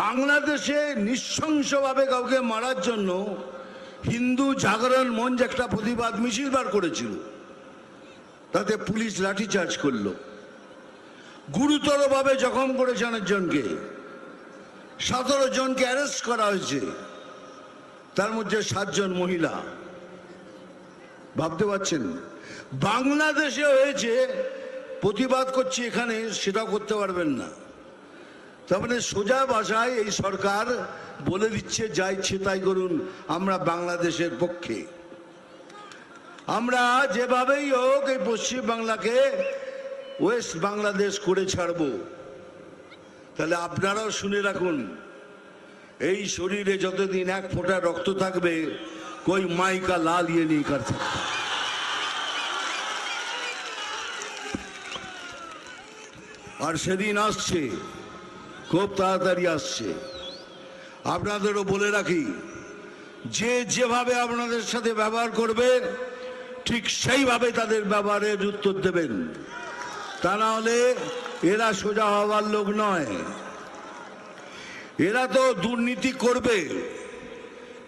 বাংলাদেশে নৃশংসভাবে কাউকে মারার জন্য হিন্দু জাগরণ মঞ্চ একটা প্রতিবাদ মিছিল বার করেছিল, তাতে পুলিশ লাঠিচার্জ করলো, গুরুতরভাবে জখম করেছে অনেকজনকে, 17 জনকে অ্যারেস্ট করা হয়েছে, তার মধ্যে 7 জন মহিলা। ভাবতে পারছেন বাংলাদেশে হয়েছে, প্রতিবাদ করছি এখানে সেটাও করতে পারবেন না। তার মানে সোজা ভাষায় এই সরকার বলে দিচ্ছে যা ইচ্ছে তাই করুন, আমরা বাংলাদেশের পক্ষে। আমরা যেভাবেই হোক এই পশ্চিম বাংলাকে ওয়েস্ট বাংলাদেশ করে ছাড়বো। তাহলে আপনারাও শুনে রাখুন, এই শরীরে যতদিন 1 ফোঁটা রক্ত থাকবে, कोई माई का लाल ये नहीं कर सकता। আর সেদিন আসছে, খুব তাড়াতাড়ি আসছে। আপনাদেরও বলে রাখি, যে যেভাবে আপনাদের সাথে ব্যবহার করবে ঠিক সেইভাবে তাদের ব্যবহারের উত্তর দেবেন, তা না হলে এরা সোজা হওয়ার লোক নয়। এরা তো দুর্নীতি করবে,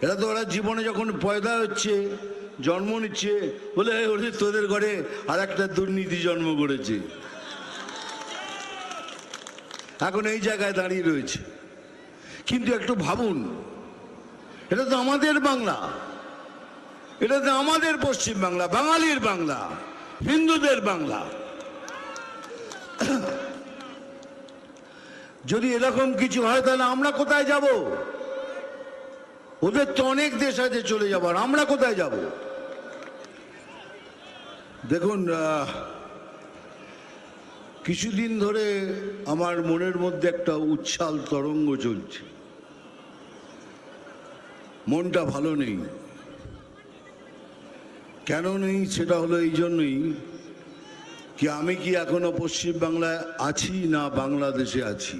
এরা তো ওরা জীবনে যখন পয়দা হচ্ছে, জন্ম নিচ্ছে, বলে ওরে তোদের ঘরে আর একটা দুর্নীতি জন্ম করেছে, এখন এই জায়গায় দাঁড়িয়ে রয়েছে। কিন্তু একটু ভাবুন, এটা তো আমাদের বাংলা, এটা তো আমাদের পশ্চিম বাংলা, বাঙালির বাংলা, হিন্দুদের বাংলা। যদি এরকম কিছু হয় তাহলে আমরা কোথায় যাব? ওদের তো অনেক দেশ আছে চলে যাবার, আমরা কোথায় যাব? দেখুন, কিছুদিন ধরে আমার মনের মধ্যে একটা উচ্ছ্বাল তরঙ্গ চলছে, মনটা ভালো নেই। কেন নেই সেটা হলো এই জন্যই কি আমি কি এখনো পশ্চিম বাংলায় আছি না বাংলাদেশে আছি।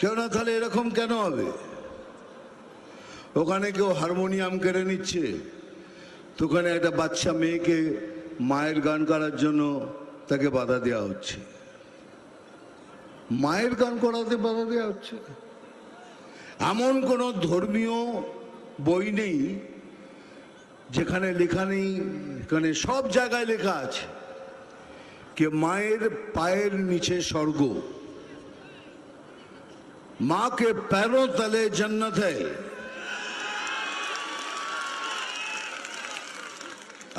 কেন? তাহলে এরকম কেন হবে? ওখানে কেউ হারমোনিয়াম কেড়ে নিচ্ছে, তো ওখানে একটা বাচ্চা মেয়েকে মায়ের গান করার জন্য তাকে বাধা দেওয়া হচ্ছে, মায়ের গান করাতে বাধা দেওয়া হচ্ছে। এমন কোনো ধর্মীয় বই নেই যেখানে লেখা নেই, এখানে সব জায়গায় লেখা আছে যে মায়ের পায়ের নিচে স্বর্গ, मां के पैरों तले जन्नत है।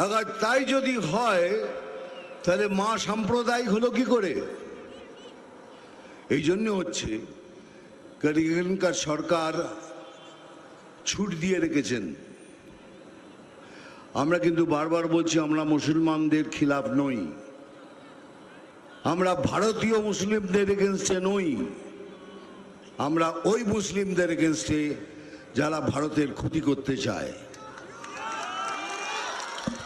अगर তাই যদি হয় তাহলে মা সাম্প্রদায়িক হলো কি করে? এই জন্য হচ্ছে এখানকার সরকার ছুট দিয়ে রেখেছেন। আমরা কিন্তু বারবার বলছি আমরা মুসলমানদের খিলাফ নই, আমরা ভারতীয় মুসলিমদের এগেনস্টে নই, আমরা ওই মুসলিমদের এগেনস্টে যারা ভারতের ক্ষতি করতে চায়।